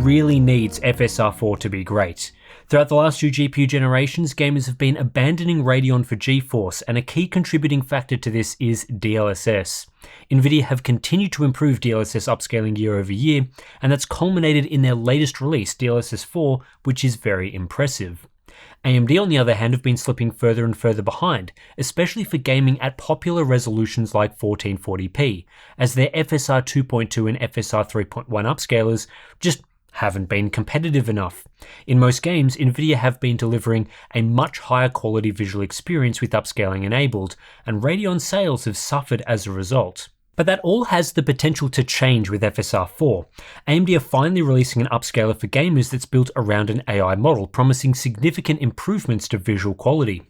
really needs FSR4 to be great. Throughout the last 2 GPU generations, gamers have been abandoning Radeon for GeForce, and a key contributing factor to this is DLSS. Nvidia have continued to improve DLSS upscaling year over year, and that's culminated in their latest release, DLSS 4, which is very impressive. AMD, on the other hand, have been slipping further and further behind, especially for gaming at popular resolutions like 1440p, as their FSR 2.2 and FSR 3.1 upscalers just haven't been competitive enough. In most games, Nvidia have been delivering a much higher quality visual experience with upscaling enabled, and Radeon sales have suffered as a result. But that all has the potential to change with FSR4. AMD are finally releasing an upscaler for gamers that's built around an AI model, promising significant improvements to visual quality.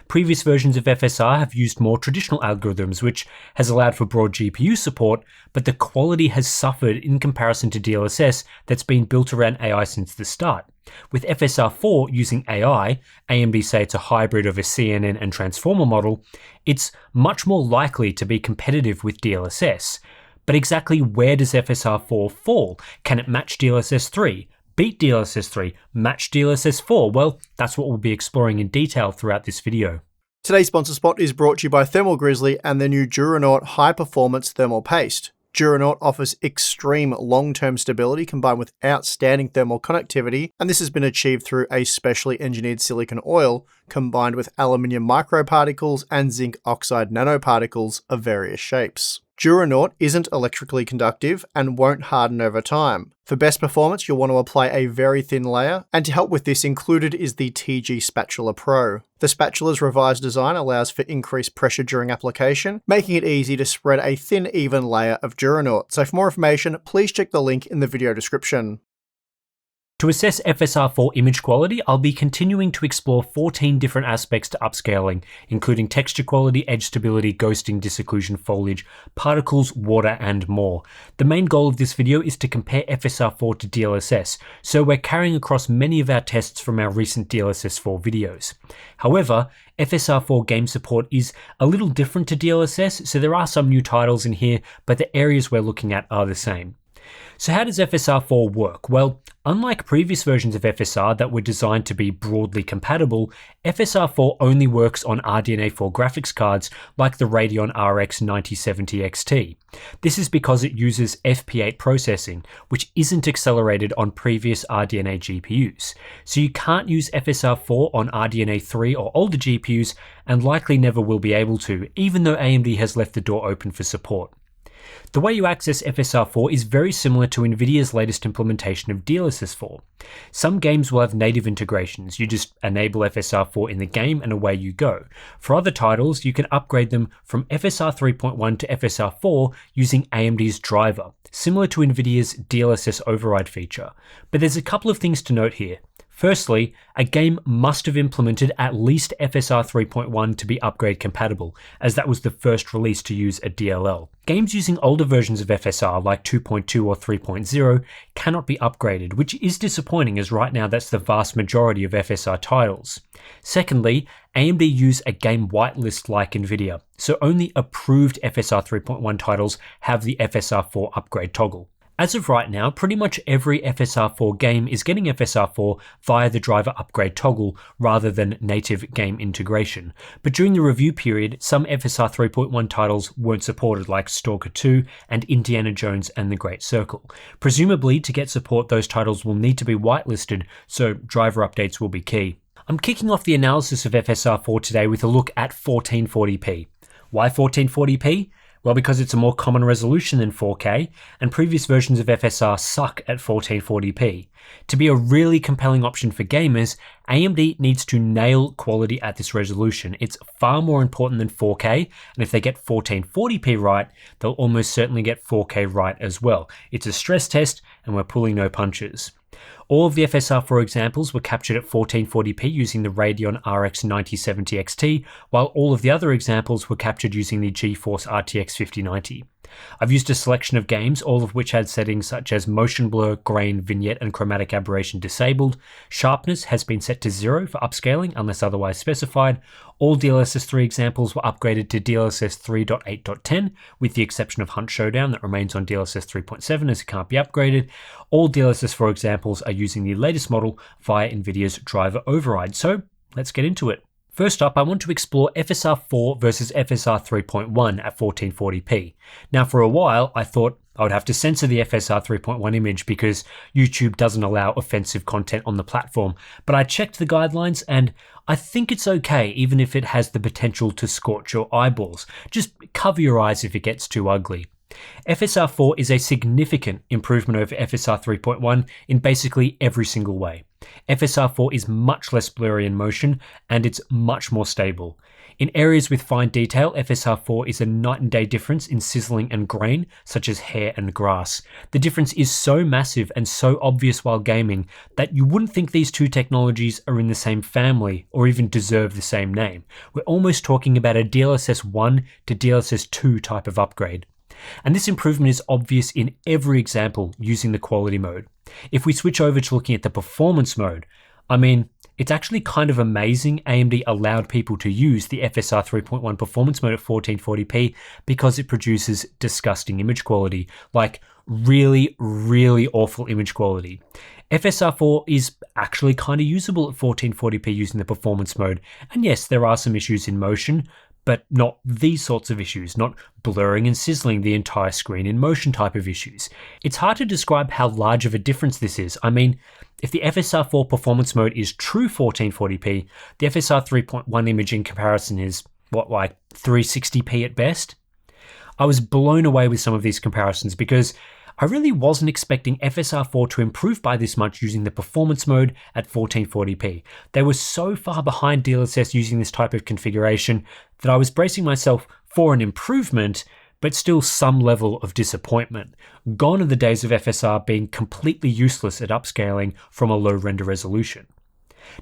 Previous versions of FSR have used more traditional algorithms, which has allowed for broad GPU support, but the quality has suffered in comparison to DLSS that's been built around AI since the start. With FSR4 using AI, AMD say it's a hybrid of a CNN and transformer model, it's much more likely to be competitive with DLSS. But exactly where does FSR4 fall? Can it match DLSS 3? Beat DLSS 3? Match DLSS 4? Well, that's what we'll be exploring in detail throughout this video. Today's sponsor spot is brought to you by Thermal Grizzly and their new Duranaut High Performance Thermal Paste. Duranaut offers extreme long-term stability combined with outstanding thermal conductivity, and this has been achieved through a specially engineered silicon oil combined with aluminium microparticles and zinc oxide nanoparticles of various shapes. Duranaut isn't electrically conductive and won't harden over time. For best performance, you'll want to apply a very thin layer, and to help with this, included is the TG Spatula Pro. The spatula's revised design allows for increased pressure during application, making it easy to spread a thin, even layer of Duranaut. So for more information, please check the link in the video description. To assess FSR4 image quality, I'll be continuing to explore 14 different aspects to upscaling, including texture quality, edge stability, ghosting, disocclusion, foliage, particles, water, and more. The main goal of this video is to compare FSR4 to DLSS, so we're carrying across many of our tests from our recent DLSS 4 videos. However, FSR4 game support is a little different to DLSS, so there are some new titles in here, but the areas we're looking at are the same. So how does FSR4 work? Well, unlike previous versions of FSR that were designed to be broadly compatible, FSR4 only works on RDNA 4 graphics cards like the Radeon RX 9070 XT. This is because it uses FP8 processing, which isn't accelerated on previous RDNA GPUs. So you can't use FSR4 on RDNA 3 or older GPUs, and likely never will be able to, even though AMD has left the door open for support. The way you access FSR4 is very similar to Nvidia's latest implementation of DLSS 4. Some games will have native integrations. You just enable FSR4 in the game and away you go. For other titles, you can upgrade them from FSR 3.1 to FSR4 using AMD's driver, similar to Nvidia's DLSS override feature. But there's a couple of things to note here. Firstly, a game must have implemented at least FSR 3.1 to be upgrade compatible, as that was the first release to use a DLL. Games using older versions of FSR like 2.2 or 3.0 cannot be upgraded, which is disappointing as right now that's the vast majority of FSR titles. Secondly, AMD use a game whitelist like Nvidia, so only approved FSR 3.1 titles have the FSR4 upgrade toggle. As of right now, pretty much every FSR4 game is getting FSR4 via the driver upgrade toggle rather than native game integration. But during the review period, some FSR 3.1 titles weren't supported, like Stalker 2 and Indiana Jones and the Great Circle. Presumably, to get support, those titles will need to be whitelisted, so driver updates will be key. I'm kicking off the analysis of FSR4 today with a look at 1440p. Why 1440p? Well, because it's a more common resolution than 4K, and previous versions of FSR suck at 1440p. To be a really compelling option for gamers, AMD needs to nail quality at this resolution. It's far more important than 4K, and if they get 1440p right, they'll almost certainly get 4K right as well. It's a stress test, and we're pulling no punches. All of the FSR4 examples were captured at 1440p using the Radeon RX 9070 XT, while all of the other examples were captured using the GeForce RTX 5090. I've used a selection of games, all of which had settings such as motion blur, grain, vignette, and chromatic aberration disabled. Sharpness has been set to 0 for upscaling unless otherwise specified. All DLSS 3 examples were upgraded to DLSS 3.8.10, with the exception of Hunt Showdown that remains on DLSS 3.7 as it can't be upgraded. All DLSS 4 examples are using the latest model via NVIDIA's driver override. So let's get into it. First up, I want to explore FSR 4 versus FSR 3.1 at 1440p. Now, for a while, I thought I would have to censor the FSR 3.1 image because YouTube doesn't allow offensive content on the platform, but I checked the guidelines and I think it's okay even if it has the potential to scorch your eyeballs. Just cover your eyes if it gets too ugly. FSR 4 is a significant improvement over FSR 3.1 in basically every single way. FSR 4 is much less blurry in motion and it's much more stable. In areas with fine detail, FSR 4 is a night and day difference in sizzling and grain, such as hair and grass. The difference is so massive and so obvious while gaming that you wouldn't think these two technologies are in the same family or even deserve the same name. We're almost talking about a DLSS 1 to DLSS 2 type of upgrade. And this improvement is obvious in every example using the quality mode. If we switch over to looking at the performance mode, it's actually kind of amazing AMD allowed people to use the FSR 3.1 performance mode at 1440p because it produces disgusting image quality, like really, really awful image quality. FSR 4 is actually kind of usable at 1440p using the performance mode, and yes, there are some issues in motion, but not these sorts of issues, not blurring and sizzling the entire screen in motion type of issues. It's hard to describe how large of a difference this is. If the FSR 4 performance mode is true 1440p, the FSR 3.1 image in comparison is, like 360p at best? I was blown away with some of these comparisons because I really wasn't expecting FSR 4 to improve by this much using the performance mode at 1440p. They were so far behind DLSS using this type of configuration that I was bracing myself for an improvement, but still some level of disappointment. Gone are the days of FSR being completely useless at upscaling from a low render resolution.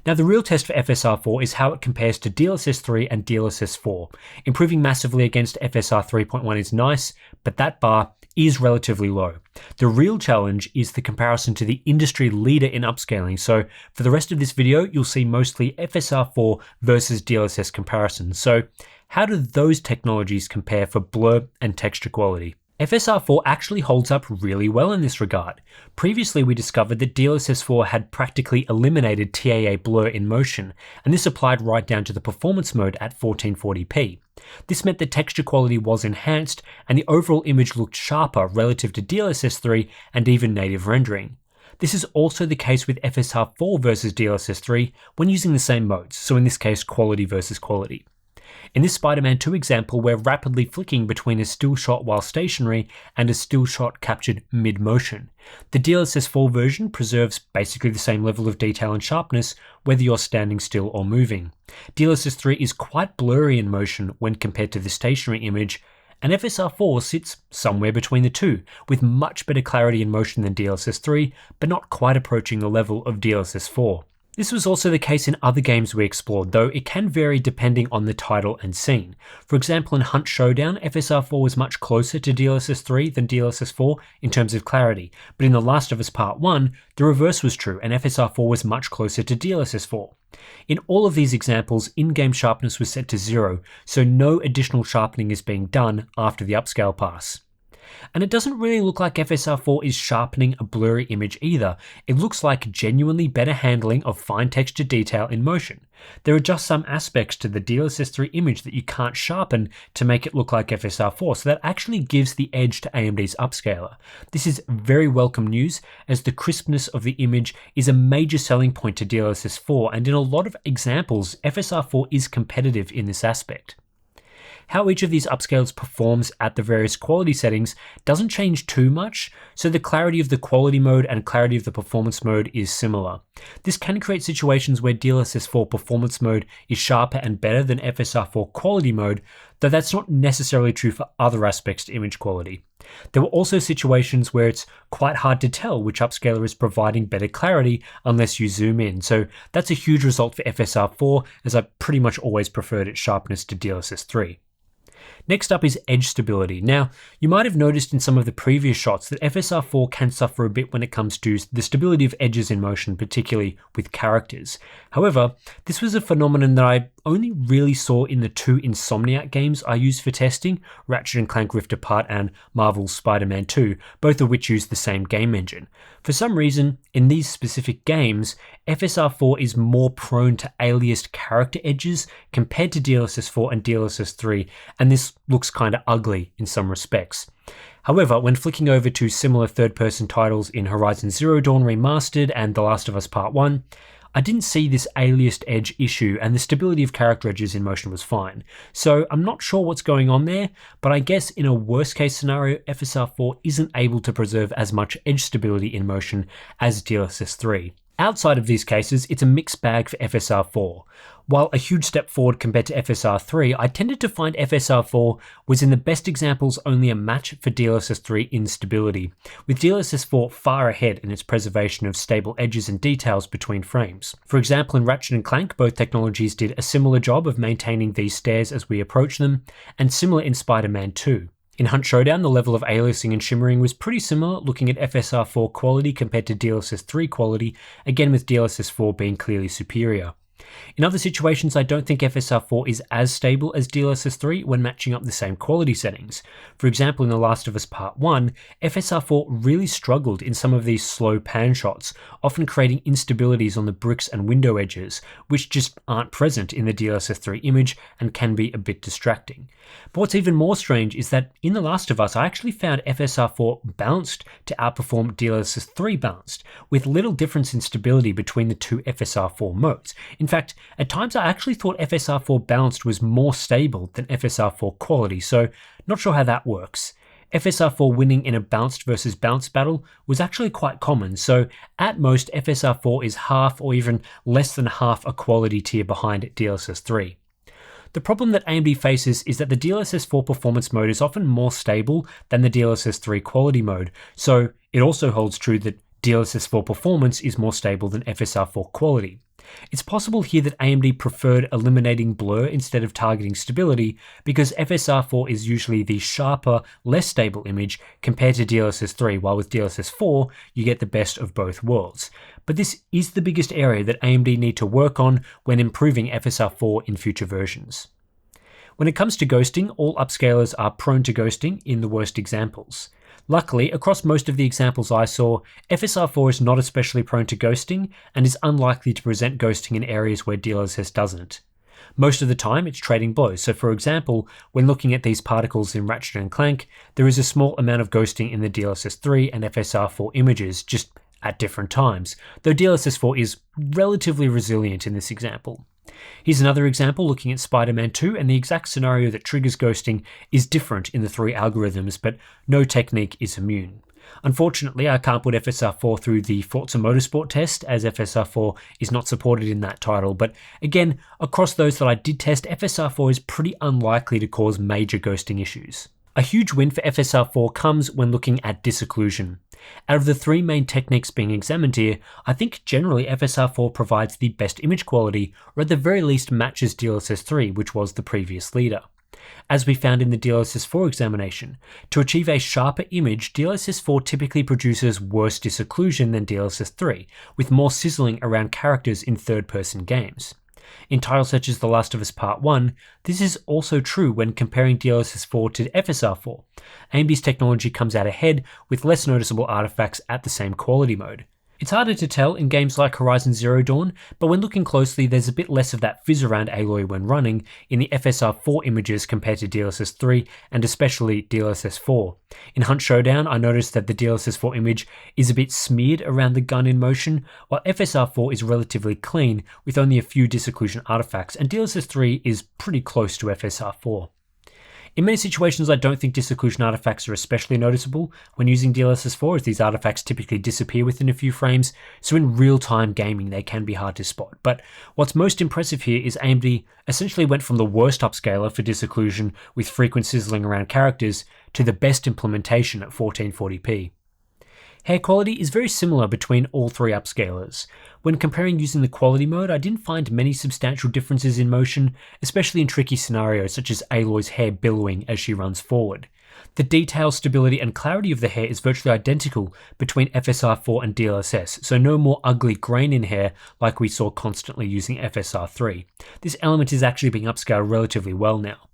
Now, the real test for FSR 4 is how it compares to DLSS 3 and DLSS 4. Improving massively against FSR 3.1 is nice, but that bar is relatively low. The real challenge is the comparison to the industry leader in upscaling, so for the rest of this video, you'll see mostly FSR 4 versus DLSS comparisons. So how do those technologies compare for blur and texture quality? FSR 4 actually holds up really well in this regard. Previously, we discovered that DLSS 4 had practically eliminated TAA blur in motion, and this applied right down to the performance mode at 1440p. This meant that texture quality was enhanced, and the overall image looked sharper relative to DLSS 3 and even native rendering. This is also the case with FSR 4 versus DLSS 3 when using the same modes, so in this case quality versus quality. In this Spider-Man 2 example, we're rapidly flicking between a still shot while stationary and a still shot captured mid-motion. The DLSS 4 version preserves basically the same level of detail and sharpness whether you're standing still or moving. DLSS 3 is quite blurry in motion when compared to the stationary image, and FSR 4 sits somewhere between the two, with much better clarity in motion than DLSS 3, but not quite approaching the level of DLSS 4. This was also the case in other games we explored, though it can vary depending on the title and scene. For example, in Hunt Showdown, FSR 4 was much closer to DLSS 3 than DLSS 4 in terms of clarity, but in The Last of Us Part 1, the reverse was true and FSR 4 was much closer to DLSS 4. In all of these examples, in-game sharpness was set to 0, so no additional sharpening is being done after the upscale pass. And it doesn't really look like FSR 4 is sharpening a blurry image either. It looks like genuinely better handling of fine texture detail in motion. There are just some aspects to the DLSS 3 image that you can't sharpen to make it look like FSR 4, so that actually gives the edge to AMD's upscaler. This is very welcome news, as the crispness of the image is a major selling point to DLSS 4, and in a lot of examples, FSR 4 is competitive in this aspect. How each of these upscales performs at the various quality settings doesn't change too much, so the clarity of the quality mode and clarity of the performance mode is similar. This can create situations where DLSS 4 performance mode is sharper and better than FSR 4 quality mode, though that's not necessarily true for other aspects to image quality. There were also situations where it's quite hard to tell which upscaler is providing better clarity unless you zoom in, so that's a huge result for FSR4, as I pretty much always preferred its sharpness to DLSS3. Next up is edge stability. Now, you might have noticed in some of the previous shots that FSR4 can suffer a bit when it comes to the stability of edges in motion, particularly with characters. However, this was a phenomenon that I only really saw in the two Insomniac games I used for testing, Ratchet & Clank Rift Apart and Marvel's Spider-Man 2, both of which use the same game engine. For some reason, in these specific games, FSR4 is more prone to aliased character edges compared to DLSS4 and DLSS3, and this looks kinda ugly in some respects. However, when flicking over to similar third-person titles in Horizon Zero Dawn Remastered and The Last of Us Part 1, I didn't see this aliased edge issue, and the stability of character edges in motion was fine. So I'm not sure what's going on there, but I guess in a worst case scenario, FSR4 isn't able to preserve as much edge stability in motion as DLSS3. Outside of these cases, it's a mixed bag for FSR4. While a huge step forward compared to FSR3, I tended to find FSR4 was in the best examples only a match for DLSS3 in stability, with DLSS4 far ahead in its preservation of stable edges and details between frames. For example, in Ratchet & Clank, both technologies did a similar job of maintaining these stairs as we approach them, and similar in Spider-Man 2. In Hunt Showdown, the level of aliasing and shimmering was pretty similar, looking at FSR4 quality compared to DLSS3 quality, again with DLSS4 being clearly superior. In other situations, I don't think FSR4 is as stable as DLSS3 when matching up the same quality settings. For example, in The Last of Us Part 1, FSR4 really struggled in some of these slow pan shots, often creating instabilities on the bricks and window edges, which just aren't present in the DLSS3 image and can be a bit distracting. But what's even more strange is that in The Last of Us, I actually found FSR4 balanced to outperform DLSS3 balanced, with little difference in stability between the two FSR4 modes. In fact, at times I actually thought FSR4 balanced was more stable than FSR4 quality, so not sure how that works. FSR4 winning in a balanced versus balanced battle was actually quite common, so at most FSR4 is half or even less than half a quality tier behind DLSS3. The problem that AMD faces is that the DLSS4 performance mode is often more stable than the DLSS3 quality mode, so it also holds true that DLSS4 performance is more stable than FSR4 quality. It's possible here that AMD preferred eliminating blur instead of targeting stability because FSR4 is usually the sharper, less stable image compared to DLSS3, while with DLSS4 you get the best of both worlds. But this is the biggest area that AMD need to work on when improving FSR4 in future versions. When it comes to ghosting, all upscalers are prone to ghosting in the worst examples. Luckily, across most of the examples I saw, FSR4 is not especially prone to ghosting and is unlikely to present ghosting in areas where DLSS doesn't. Most of the time, it's trading blows. So for example, when looking at these particles in Ratchet & Clank, there is a small amount of ghosting in the DLSS3 and FSR4 images, just at different times, though DLSS4 is relatively resilient in this example. Here's another example looking at Spider-Man 2, and the exact scenario that triggers ghosting is different in the three algorithms, but no technique is immune. Unfortunately, I can't put FSR4 through the Forza Motorsport test, as FSR4 is not supported in that title, but again, across those that I did test, FSR4 is pretty unlikely to cause major ghosting issues. A huge win for FSR4 comes when looking at disocclusion. Out of the three main techniques being examined here, I think generally FSR4 provides the best image quality, or at the very least matches DLSS3, which was the previous leader. As we found in the DLSS4 examination, to achieve a sharper image, DLSS4 typically produces worse disocclusion than DLSS3, with more sizzling around characters in third-person games. In titles such as The Last of Us Part 1, this is also true when comparing DLSS4 to FSR4. AMD's technology comes out ahead with less noticeable artifacts at the same quality mode. It's harder to tell in games like Horizon Zero Dawn, but when looking closely there's a bit less of that fizz around alloy when running in the FSR4 images compared to DLSS3 and especially DLSS4. In Hunt Showdown I noticed that the DLSS4 image is a bit smeared around the gun in motion, while FSR4 is relatively clean with only a few disocclusion artifacts, and DLSS3 is pretty close to FSR4. In many situations, I don't think disocclusion artifacts are especially noticeable when using DLSS4, as these artifacts typically disappear within a few frames, so in real-time gaming they can be hard to spot. But what's most impressive here is AMD essentially went from the worst upscaler for disocclusion with frequent sizzling around characters to the best implementation at 1440p. Hair quality is very similar between all three upscalers. When comparing using the quality mode, I didn't find many substantial differences in motion, especially in tricky scenarios such as Aloy's hair billowing as she runs forward. The detail, stability, and clarity of the hair is virtually identical between FSR4 and DLSS, so no more ugly grain in hair like we saw constantly using FSR3. This element is actually being upscaled relatively well now.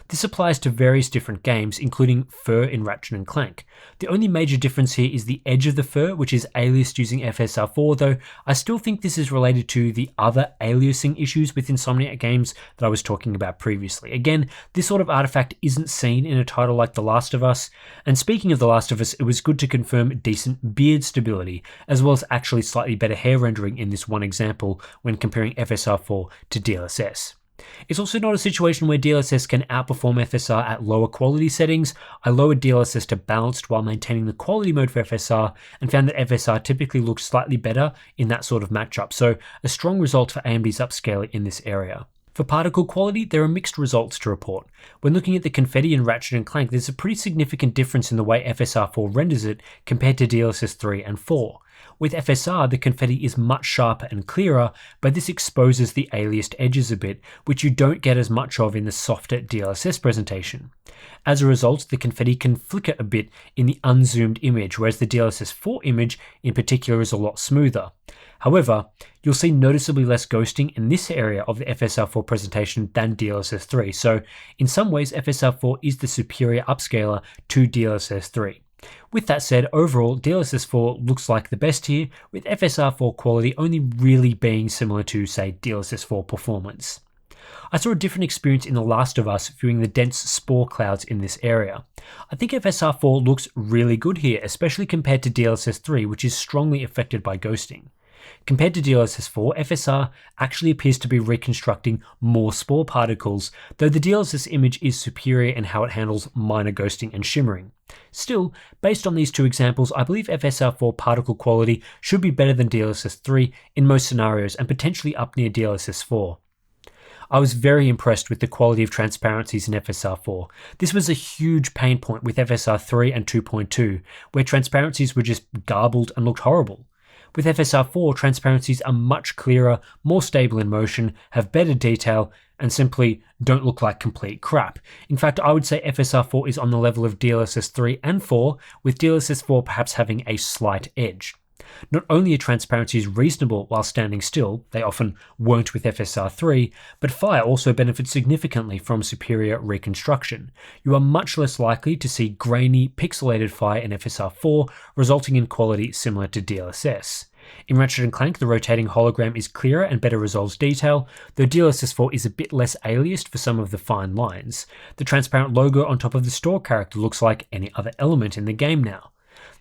This applies to various different games, including fur in Ratchet & Clank. The only major difference here is the edge of the fur, which is aliased using FSR4, though I still think this is related to the other aliasing issues with Insomniac games that I was talking about previously. Again, this sort of artifact isn't seen in a title like The Last of Us, and speaking of The Last of Us, it was good to confirm decent beard stability, as well as actually slightly better hair rendering in this one example when comparing FSR4 to DLSS. It's also not a situation where DLSS can outperform FSR at lower quality settings. I lowered DLSS to balanced while maintaining the quality mode for FSR and found that FSR typically looks slightly better in that sort of matchup, so a strong result for AMD's upscaler in this area. For particle quality, there are mixed results to report. When looking at the confetti in Ratchet & Clank, there's a pretty significant difference in the way FSR4 renders it compared to DLSS 3 and 4. With FSR, the confetti is much sharper and clearer, but this exposes the aliased edges a bit, which you don't get as much of in the softer DLSS presentation. As a result, the confetti can flicker a bit in the unzoomed image, whereas the DLSS 4 image in particular is a lot smoother. However, you'll see noticeably less ghosting in this area of the FSR4 presentation than DLSS 3, so in some ways FSR4 is the superior upscaler to DLSS 3. With that said, overall, DLSS 4 looks like the best here, with FSR 4 quality only really being similar to, say, DLSS 4 performance. I saw a different experience in The Last of Us viewing the dense spore clouds in this area. I think FSR 4 looks really good here, especially compared to DLSS 3, which is strongly affected by ghosting. Compared to DLSS 4, FSR actually appears to be reconstructing more spore particles, though the DLSS image is superior in how it handles minor ghosting and shimmering. Still, based on these two examples, I believe FSR 4 particle quality should be better than DLSS 3 in most scenarios and potentially up near DLSS 4. I was very impressed with the quality of transparencies in FSR 4. This was a huge pain point with FSR 3 and 2.2, where transparencies were just garbled and looked horrible. With FSR 4, transparencies are much clearer, more stable in motion, have better detail, and simply don't look like complete crap. In fact, I would say FSR 4 is on the level of DLSS 3 and 4, with DLSS 4 perhaps having a slight edge. Not only are transparencies reasonable while standing still, they often weren't with FSR 3, but fire also benefits significantly from superior reconstruction. You are much less likely to see grainy, pixelated fire in FSR 4, resulting in quality similar to DLSS. In Ratchet & Clank, the rotating hologram is clearer and better resolves detail, though DLSS 4 is a bit less aliased for some of the fine lines. The transparent logo on top of the store character looks like any other element in the game now.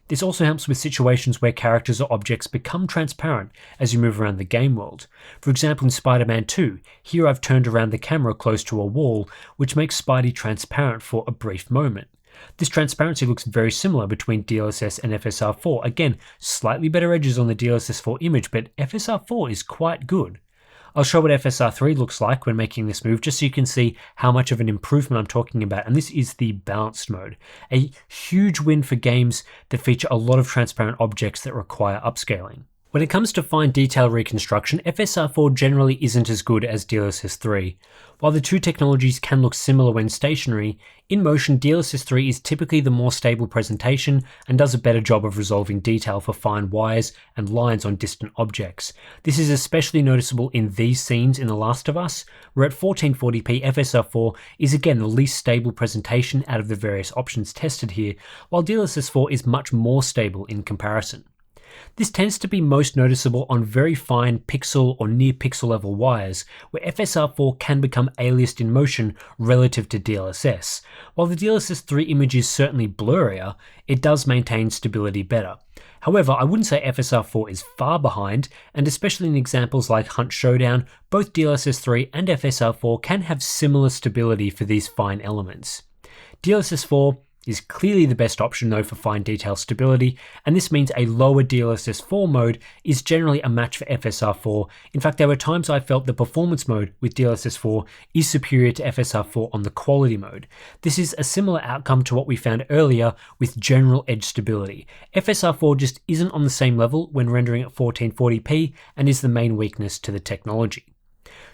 This also helps with situations where characters or objects become transparent as you move around the game world. For example, in Spider-Man 2, here I've turned around the camera close to a wall, which makes Spidey transparent for a brief moment. This transparency looks very similar between DLSS and FSR 4. Again, slightly better edges on the DLSS 4 image, but FSR 4 is quite good. I'll show what FSR 3 looks like when making this move, just so you can see how much of an improvement I'm talking about, and this is the balanced mode. A huge win for games that feature a lot of transparent objects that require upscaling. When it comes to fine detail reconstruction, FSR 4 generally isn't as good as DLSS 3. While the two technologies can look similar when stationary, in motion DLSS 3 is typically the more stable presentation and does a better job of resolving detail for fine wires and lines on distant objects. This is especially noticeable in these scenes in The Last of Us, where at 1440p FSR 4 is again the least stable presentation out of the various options tested here, while DLSS 4 is much more stable in comparison. This tends to be most noticeable on very fine pixel or near pixel level wires, where FSR 4 can become aliased in motion relative to DLSS. While the DLSS 3 image is certainly blurrier, it does maintain stability better. However, I wouldn't say FSR 4 is far behind, and especially in examples like Hunt Showdown, both DLSS 3 and FSR 4 can have similar stability for these fine elements. DLSS 4 is clearly the best option though for fine detail stability, and this means a lower DLSS 4 mode is generally a match for FSR 4. In fact, there were times I felt the performance mode with DLSS 4 is superior to FSR 4 on the quality mode. This is a similar outcome to what we found earlier with general edge stability. FSR 4 just isn't on the same level when rendering at 1440p and is the main weakness to the technology.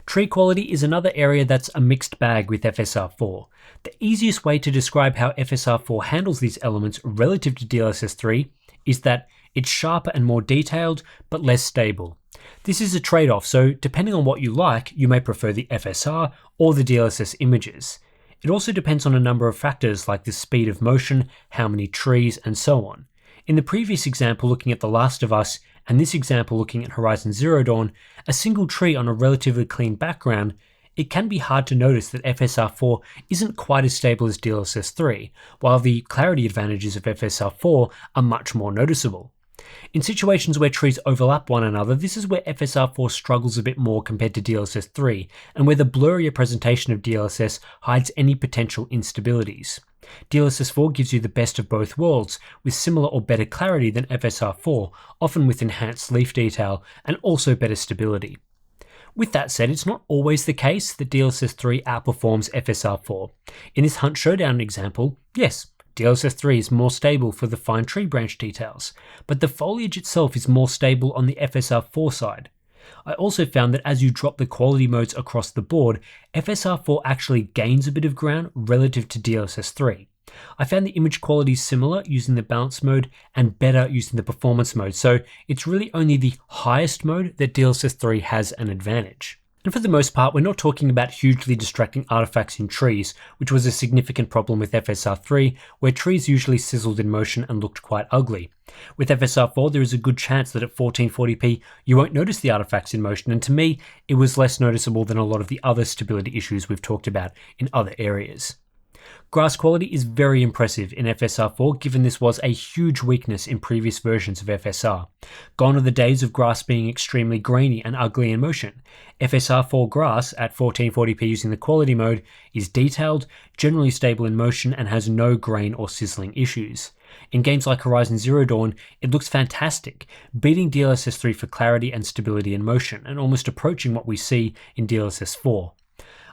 Tree quality is another area that's a mixed bag with FSR 4. The easiest way to describe how FSR 4 handles these elements relative to DLSS 3 is that it's sharper and more detailed, but less stable. This is a trade-off, so depending on what you like, you may prefer the FSR or the DLSS images. It also depends on a number of factors like the speed of motion, how many trees, and so on. In the previous example looking at The Last of Us, and this example looking at Horizon Zero Dawn, a single tree on a relatively clean background, it can be hard to notice that FSR 4 isn't quite as stable as DLSS 3, while the clarity advantages of FSR 4 are much more noticeable. In situations where trees overlap one another, this is where FSR 4 struggles a bit more compared to DLSS 3, and where the blurrier presentation of DLSS hides any potential instabilities. DLSS 4 gives you the best of both worlds, with similar or better clarity than FSR 4, often with enhanced leaf detail, and also better stability. With that said, it's not always the case that DLSS 3 outperforms FSR 4. In this Hunt Showdown example, yes, DLSS 3 is more stable for the fine tree branch details, but the foliage itself is more stable on the FSR 4 side. I also found that as you drop the quality modes across the board, FSR 4 actually gains a bit of ground relative to DLSS 3. I found the image quality similar using the balance mode and better using the performance mode, so it's really only the highest mode that DLSS 3 has an advantage. And for the most part, we're not talking about hugely distracting artifacts in trees, which was a significant problem with FSR 3, where trees usually sizzled in motion and looked quite ugly. With FSR 4, there is a good chance that at 1440p, you won't notice the artifacts in motion, and to me, it was less noticeable than a lot of the other stability issues we've talked about in other areas. Grass quality is very impressive in FSR 4, given this was a huge weakness in previous versions of FSR. Gone are the days of grass being extremely grainy and ugly in motion. FSR 4 grass at 1440p using the quality mode is detailed, generally stable in motion, and has no grain or sizzling issues. In games like Horizon Zero Dawn, it looks fantastic, beating DLSS 3 for clarity and stability in motion, and almost approaching what we see in DLSS 4.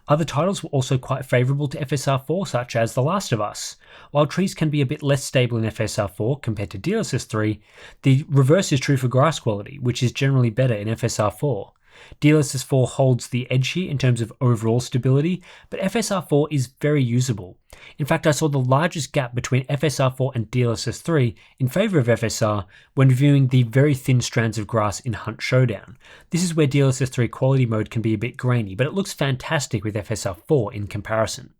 Other titles were also quite favourable to FSR 4, such as The Last of Us. While trees can be a bit less stable in FSR 4 compared to DLSS 3, the reverse is true for grass quality, which is generally better in FSR 4. DLSS 4 holds the edge here in terms of overall stability, but FSR 4 is very usable. In fact, I saw the largest gap between FSR 4 and DLSS 3 in favour of FSR when viewing the very thin strands of grass in Hunt Showdown. This is where DLSS 3 quality mode can be a bit grainy, but it looks fantastic with FSR 4 in comparison.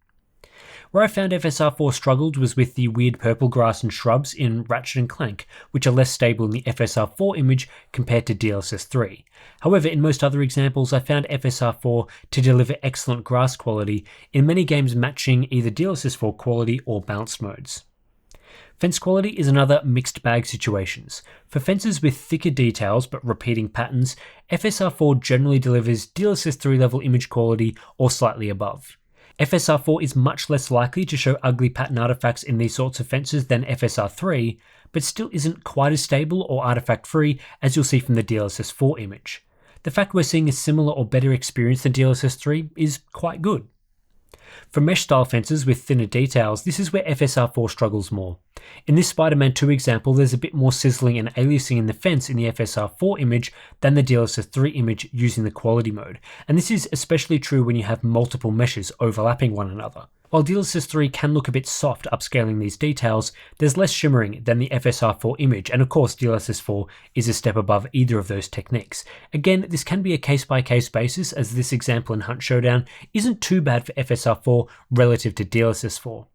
Where I found FSR 4 struggled was with the weird purple grass and shrubs in Ratchet & Clank, which are less stable in the FSR 4 image compared to DLSS 3. However, in most other examples, I found FSR 4 to deliver excellent grass quality, in many games matching either DLSS 4 quality or bounce modes. Fence quality is another mixed bag situations. For fences with thicker details but repeating patterns, FSR 4 generally delivers DLSS 3 level image quality or slightly above. FSR 4 is much less likely to show ugly pattern artifacts in these sorts of fences than FSR 3, but still isn't quite as stable or artifact free as you'll see from the DLSS 4 image. The fact we're seeing a similar or better experience than DLSS 3 is quite good. For mesh style fences with thinner details, this is where FSR 4 struggles more. In this Spider-Man 2 example, there's a bit more sizzling and aliasing in the fence in the FSR 4 image than the DLSS 3 image using the quality mode, and this is especially true when you have multiple meshes overlapping one another. While DLSS 3 can look a bit soft upscaling these details, there's less shimmering than the FSR 4 image, and of course DLSS 4 is a step above either of those techniques. Again, this can be a case-by-case basis, as this example in Hunt Showdown isn't too bad for FSR 4 relative to DLSS 4.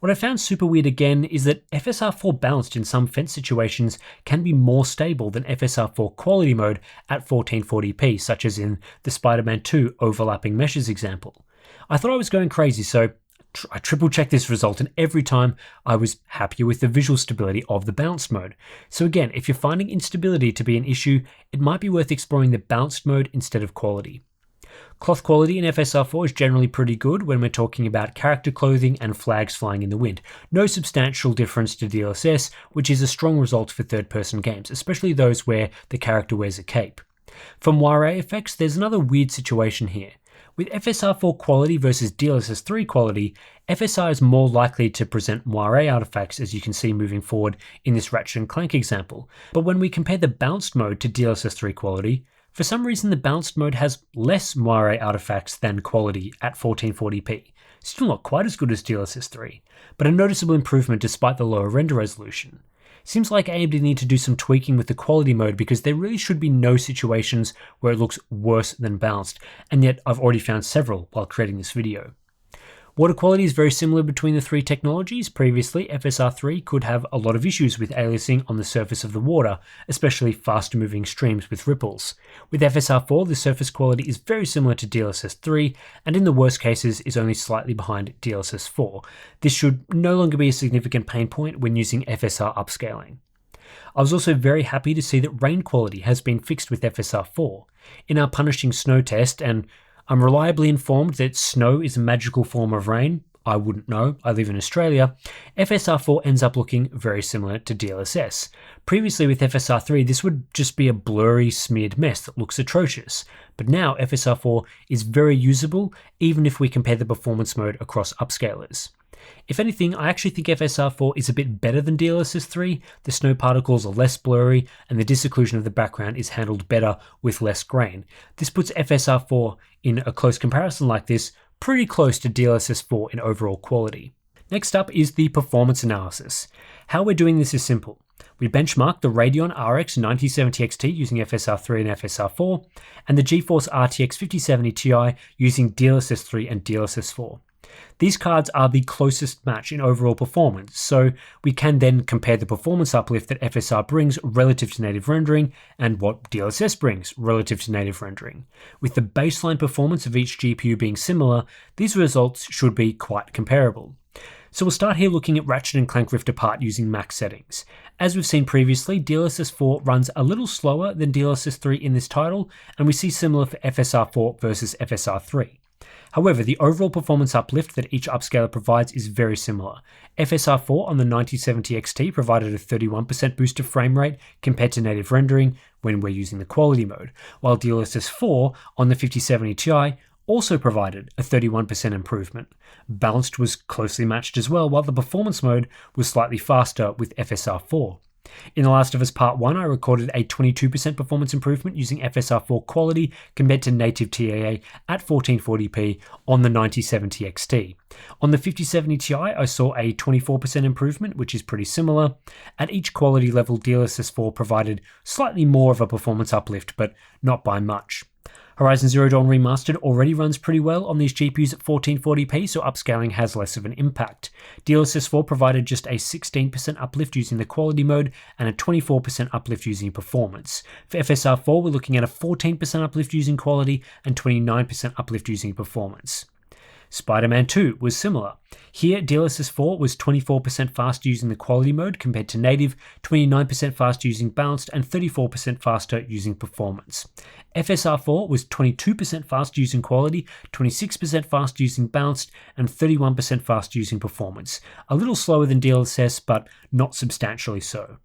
What I found super weird again is that FSR 4 balanced in some fence situations can be more stable than FSR 4 quality mode at 1440p, such as in the Spider-Man 2 overlapping meshes example. I thought I was going crazy, so I triple checked this result, and every time I was happier with the visual stability of the balanced mode. So again, if you're finding instability to be an issue, it might be worth exploring the balanced mode instead of quality. Cloth quality in FSR4 is generally pretty good when we're talking about character clothing and flags flying in the wind. No substantial difference to DLSS, which is a strong result for third-person games, especially those where the character wears a cape. For moire effects, there's another weird situation here. With FSR4 quality versus DLSS3 quality, FSR is more likely to present moire artifacts, as you can see moving forward in this Ratchet & Clank example. But when we compare the balanced mode to DLSS3 quality, for some reason the balanced mode has less moire artifacts than quality at 1440p. Still not quite as good as DLSS3, but a noticeable improvement despite the lower render resolution. Seems like AMD need to do some tweaking with the quality mode because there really should be no situations where it looks worse than balanced, and yet I've already found several while creating this video. Water quality is very similar between the three technologies. Previously, FSR3 could have a lot of issues with aliasing on the surface of the water, especially faster moving streams with ripples. With FSR4, the surface quality is very similar to DLSS3, and in the worst cases is only slightly behind DLSS4. This should no longer be a significant pain point when using FSR upscaling. I was also very happy to see that rain quality has been fixed with FSR4. In our punishing snow test, and I'm reliably informed that snow is a magical form of rain. I wouldn't know, I live in Australia. FSR4 ends up looking very similar to DLSS. Previously with FSR3, this would just be a blurry, smeared mess that looks atrocious. But now FSR4 is very usable, even if we compare the performance mode across upscalers. If anything, I actually think FSR4 is a bit better than DLSS3. The snow particles are less blurry, and the disocclusion of the background is handled better with less grain. This puts FSR4 in a close comparison like this, pretty close to DLSS4 in overall quality. Next up is the performance analysis. How we're doing this is simple. We benchmark the Radeon RX 9070 XT using FSR3 and FSR4, and the GeForce RTX 5070 Ti using DLSS3 and DLSS4. These cards are the closest match in overall performance, so we can then compare the performance uplift that FSR brings relative to native rendering and what DLSS brings relative to native rendering. With the baseline performance of each GPU being similar, these results should be quite comparable. So we'll start here looking at Ratchet & Clank Rift Apart using max settings. As we've seen previously, DLSS4 runs a little slower than DLSS3 in this title, and we see similar for FSR4 versus FSR3. However, the overall performance uplift that each upscaler provides is very similar. FSR4 on the 9070 XT provided a 31% boost of frame rate compared to native rendering when we're using the quality mode, while DLSS4 on the 5070 Ti also provided a 31% improvement. Balanced was closely matched as well, while the performance mode was slightly faster with FSR4. In The Last of Us Part 1, I recorded a 22% performance improvement using FSR4 quality compared to native TAA at 1440p on the 9070 XT. On the 5070 Ti, I saw a 24% improvement, which is pretty similar. At each quality level, DLSS4 provided slightly more of a performance uplift, but not by much. Horizon Zero Dawn Remastered already runs pretty well on these GPUs at 1440p, so upscaling has less of an impact. DLSS4 provided just a 16% uplift using the quality mode and a 24% uplift using performance. For FSR4, we're looking at a 14% uplift using quality and 29% uplift using performance. Spider-Man 2 was similar. Here, DLSS4 was 24% faster using the quality mode compared to native, 29% faster using balanced, and 34% faster using performance. FSR4 was 22% faster using quality, 26% faster using balanced, and 31% faster using performance. A little slower than DLSS, but not substantially so.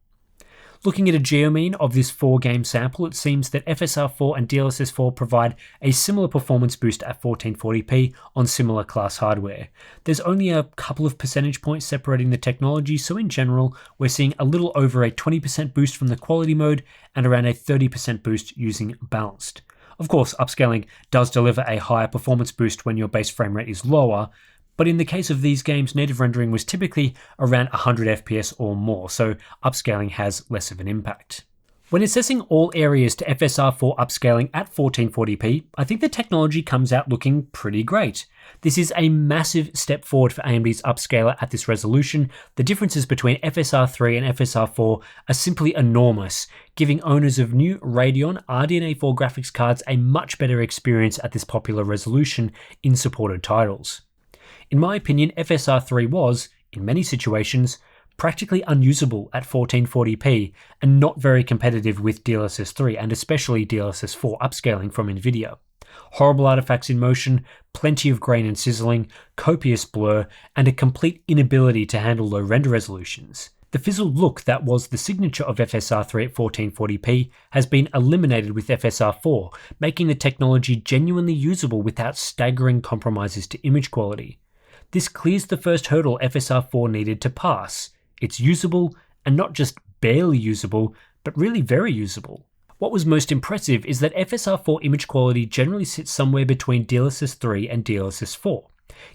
Looking at a geomean of this 4-game sample, it seems that FSR4 and DLSS4 provide a similar performance boost at 1440p on similar class hardware. There's only a couple of percentage points separating the technology, so in general, we're seeing a little over a 20% boost from the quality mode and around a 30% boost using balanced. Of course, upscaling does deliver a higher performance boost when your base frame rate is lower, but in the case of these games, native rendering was typically around 100 FPS or more, so upscaling has less of an impact. When assessing all areas to FSR4 upscaling at 1440p, I think the technology comes out looking pretty great. This is a massive step forward for AMD's upscaler at this resolution. The differences between FSR3 and FSR4 are simply enormous, giving owners of new Radeon RDNA 4 graphics cards a much better experience at this popular resolution in supported titles. In my opinion, FSR3 was, in many situations, practically unusable at 1440p and not very competitive with DLSS3 and especially DLSS4 upscaling from Nvidia. Horrible artifacts in motion, plenty of grain and sizzling, copious blur, and a complete inability to handle low render resolutions. The fizzled look that was the signature of FSR3 at 1440p has been eliminated with FSR4, making the technology genuinely usable without staggering compromises to image quality. This clears the first hurdle FSR4 needed to pass. It's usable, and not just barely usable, but really very usable. What was most impressive is that FSR4 image quality generally sits somewhere between DLSS 3 and DLSS 4.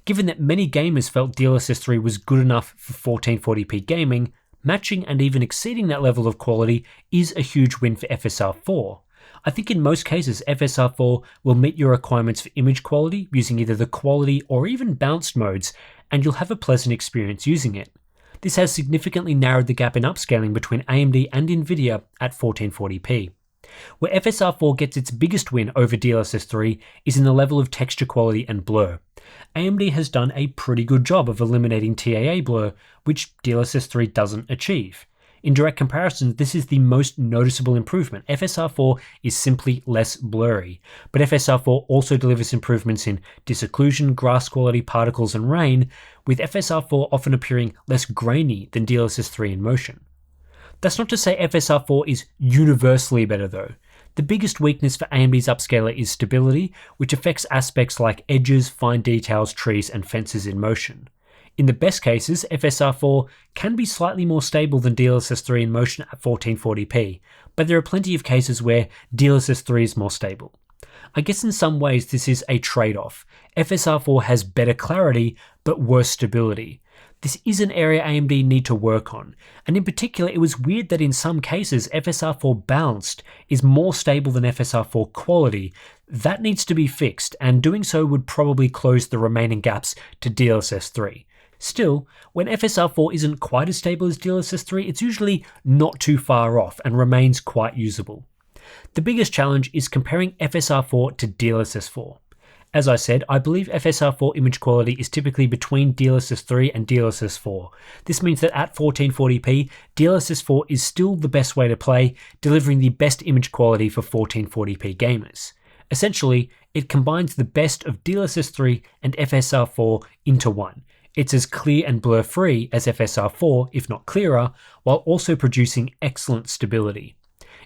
Given that many gamers felt DLSS 3 was good enough for 1440p gaming, matching and even exceeding that level of quality is a huge win for FSR4. I think in most cases FSR4 will meet your requirements for image quality using either the quality or even balanced modes, and you'll have a pleasant experience using it. This has significantly narrowed the gap in upscaling between AMD and Nvidia at 1440p. Where FSR4 gets its biggest win over DLSS 3 is in the level of texture quality and blur. AMD has done a pretty good job of eliminating TAA blur, which DLSS 3 doesn't achieve. In direct comparison, this is the most noticeable improvement. FSR4 is simply less blurry, but FSR4 also delivers improvements in disocclusion, grass quality, particles, and rain, with FSR4 often appearing less grainy than DLSS 3 in motion. That's not to say FSR4 is universally better though. The biggest weakness for AMD's upscaler is stability, which affects aspects like edges, fine details, trees, and fences in motion. In the best cases, FSR4 can be slightly more stable than DLSS 3 in motion at 1440p, but there are plenty of cases where DLSS 3 is more stable. I guess in some ways this is a trade-off. FSR4 has better clarity, but worse stability. This is an area AMD need to work on, and in particular it was weird that in some cases FSR4 balanced is more stable than FSR4 quality. That needs to be fixed, and doing so would probably close the remaining gaps to DLSS 3. Still, when FSR4 isn't quite as stable as DLSS 3, it's usually not too far off and remains quite usable. The biggest challenge is comparing FSR4 to DLSS 4. As I said, I believe FSR4 image quality is typically between DLSS 3 and DLSS 4. This means that at 1440p, DLSS 4 is still the best way to play, delivering the best image quality for 1440p gamers. Essentially, it combines the best of DLSS 3 and FSR 4 into one. It's as clear and blur-free as FSR 4, if not clearer, while also producing excellent stability.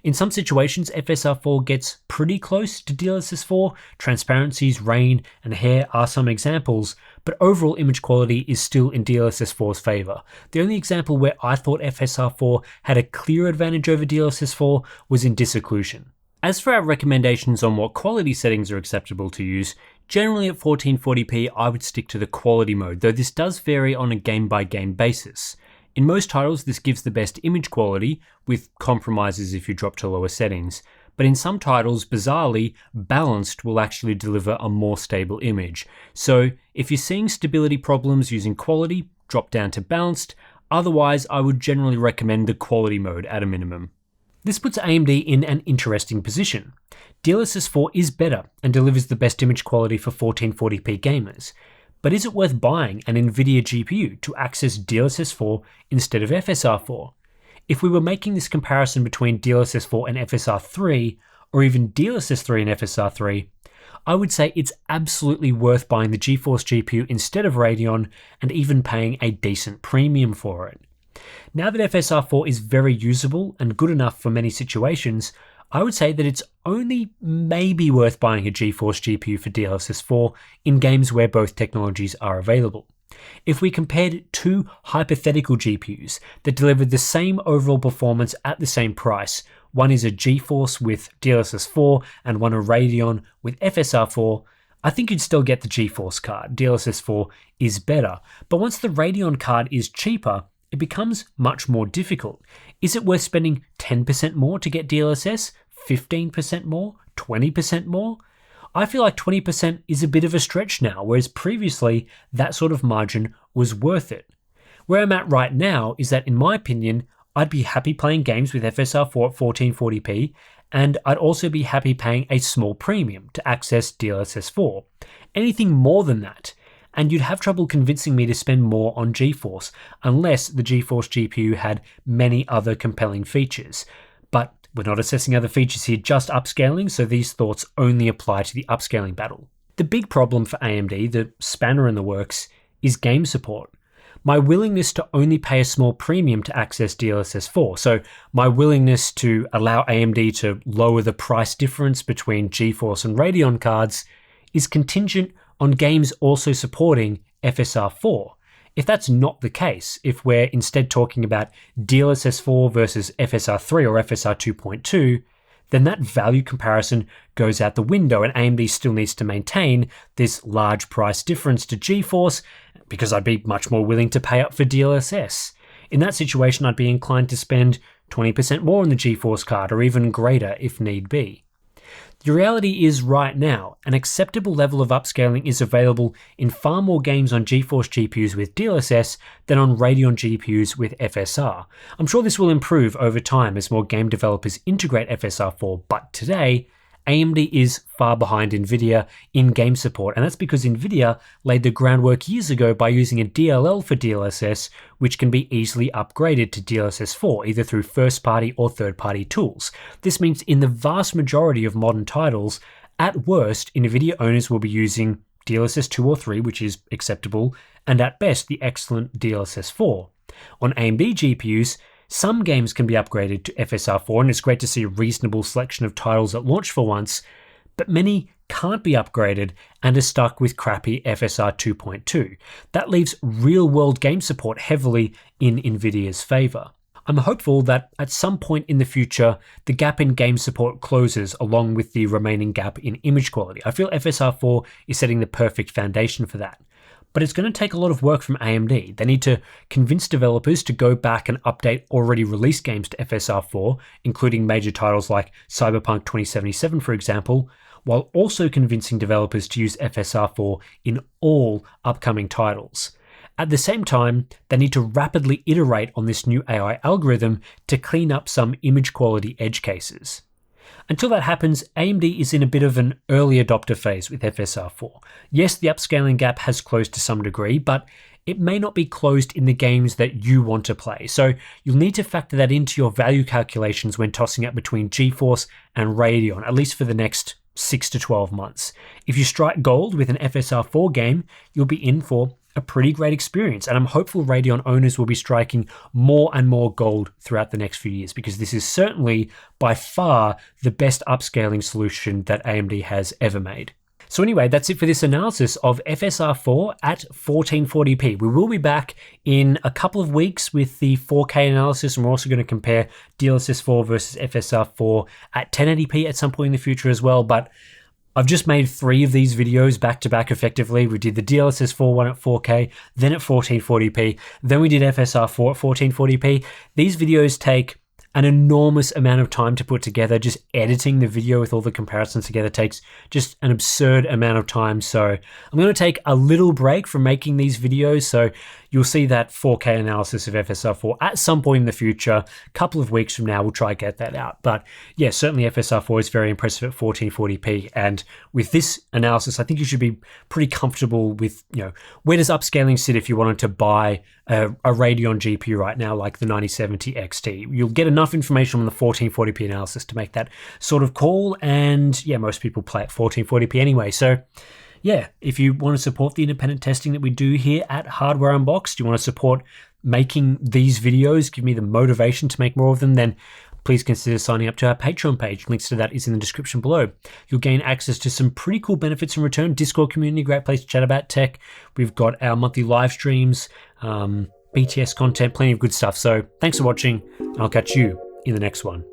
In some situations, FSR 4 gets pretty close to DLSS 4. Transparencies, rain, and hair are some examples, but overall image quality is still in DLSS 4's favor. The only example where I thought FSR 4 had a clear advantage over DLSS 4 was in Disocclusion. As for our recommendations on what quality settings are acceptable to use, generally at 1440p I would stick to the quality mode, though this does vary on a game-by-game basis. In most titles this gives the best image quality, with compromises if you drop to lower settings, but in some titles, bizarrely, balanced will actually deliver a more stable image. So if you're seeing stability problems using quality, drop down to balanced, otherwise I would generally recommend the quality mode at a minimum. This puts AMD in an interesting position. DLSS 4 is better and delivers the best image quality for 1440p gamers. But is it worth buying an Nvidia GPU to access DLSS 4 instead of FSR 4? If we were making this comparison between DLSS 4 and FSR 3, or even DLSS 3 and FSR 3, I would say it's absolutely worth buying the GeForce GPU instead of Radeon, and even paying a decent premium for it. Now that FSR 4 is very usable and good enough for many situations, I would say that it's only maybe worth buying a GeForce GPU for DLSS 4 in games where both technologies are available. If we compared two hypothetical GPUs that delivered the same overall performance at the same price, one is a GeForce with DLSS 4 and one a Radeon with FSR 4, I think you'd still get the GeForce card. DLSS 4 is better, but once the Radeon card is cheaper, it becomes much more difficult. Is it worth spending 10% more to get DLSS? 15% more? 20% more? I feel like 20% is a bit of a stretch now, whereas previously that sort of margin was worth it. Where I'm at right now is that, in my opinion, I'd be happy playing games with FSR 4 at 1440p, and I'd also be happy paying a small premium to access DLSS 4. Anything more than that, and you'd have trouble convincing me to spend more on GeForce, unless the GeForce GPU had many other compelling features. But We're not assessing other features here, just upscaling, so these thoughts only apply to the upscaling battle. The big problem for AMD, the spanner in the works, is game support. My willingness to only pay a small premium to access DLSS 4, so my willingness to allow AMD to lower the price difference between GeForce and Radeon cards, is contingent on games also supporting FSR 4. If that's not the case, if we're instead talking about DLSS 4 versus FSR 3 or FSR 2.2, then that value comparison goes out the window and AMD still needs to maintain this large price difference to GeForce because I'd be much more willing to pay up for DLSS. In that situation, I'd be inclined to spend 20% more on the GeForce card or even greater if need be. The reality is right now, an acceptable level of upscaling is available in far more games on GeForce GPUs with DLSS than on Radeon GPUs with FSR. I'm sure this will improve over time as more game developers integrate FSR 4, but today, AMD is far behind Nvidia in game support, and that's because Nvidia laid the groundwork years ago by using a DLL for DLSS, which can be easily upgraded to DLSS 4, either through first-party or third-party tools. This means in the vast majority of modern titles, at worst, Nvidia owners will be using DLSS 2 or 3, which is acceptable, and at best, the excellent DLSS 4. On AMD GPUs, some games can be upgraded to FSR 4, and it's great to see a reasonable selection of titles at launch for once, but many can't be upgraded and are stuck with crappy FSR 2.2. That leaves real-world game support heavily in Nvidia's favor. I'm hopeful that at some point in the future, the gap in game support closes along with the remaining gap in image quality. I feel FSR 4 is setting the perfect foundation for that. But it's going to take a lot of work from AMD. They need to convince developers to go back and update already released games to FSR 4, including major titles like Cyberpunk 2077, for example, while also convincing developers to use FSR 4 in all upcoming titles. At the same time, they need to rapidly iterate on this new AI algorithm to clean up some image quality edge cases. Until that happens, AMD is in a bit of an early adopter phase with FSR 4. Yes, the upscaling gap has closed to some degree, but it may not be closed in the games that you want to play. So you'll need to factor that into your value calculations when tossing up between GeForce and Radeon, at least for the next 6 to 12 months. If you strike gold with an FSR 4 game, you'll be in for a pretty great experience, and I'm hopeful Radeon owners will be striking more and more gold throughout the next few years, because this is certainly by far the best upscaling solution that AMD has ever made. So anyway, that's it for this analysis of FSR 4 at 1440p. We will be back in a couple of weeks with the 4K analysis, and we're also going to compare DLSS 4 versus FSR 4 at 1080p at some point in the future as well, but I've just made 3 of these videos back to back effectively. We did the DLSS 4 one at 4K, then at 1440p, then we did FSR 4 at 1440p. These videos take an enormous amount of time to put together. Just editing the video with all the comparisons together takes just an absurd amount of time. So I'm going to take a little break from making these videos. So you'll see that 4K analysis of FSR 4 at some point in the future. A couple of weeks from now, we'll try to get that out. But yeah, certainly FSR 4 is very impressive at 1440p. And with this analysis, I think you should be pretty comfortable with, where does upscaling sit if you wanted to buy a Radeon GPU right now, like the 9070 XT. You'll get enough information on the 1440p analysis to make that sort of call. And yeah, most people play at 1440p anyway. So yeah, if you want to support the independent testing that we do here at Hardware Unboxed, you want to support making these videos, give me the motivation to make more of them, then please consider signing up to our Patreon page. Links to that is in the description below. You'll gain access to some pretty cool benefits in return. Discord community, great place to chat about tech. We've got our monthly live streams, BTS content, plenty of good stuff. So thanks for watching, and I'll catch you in the next one.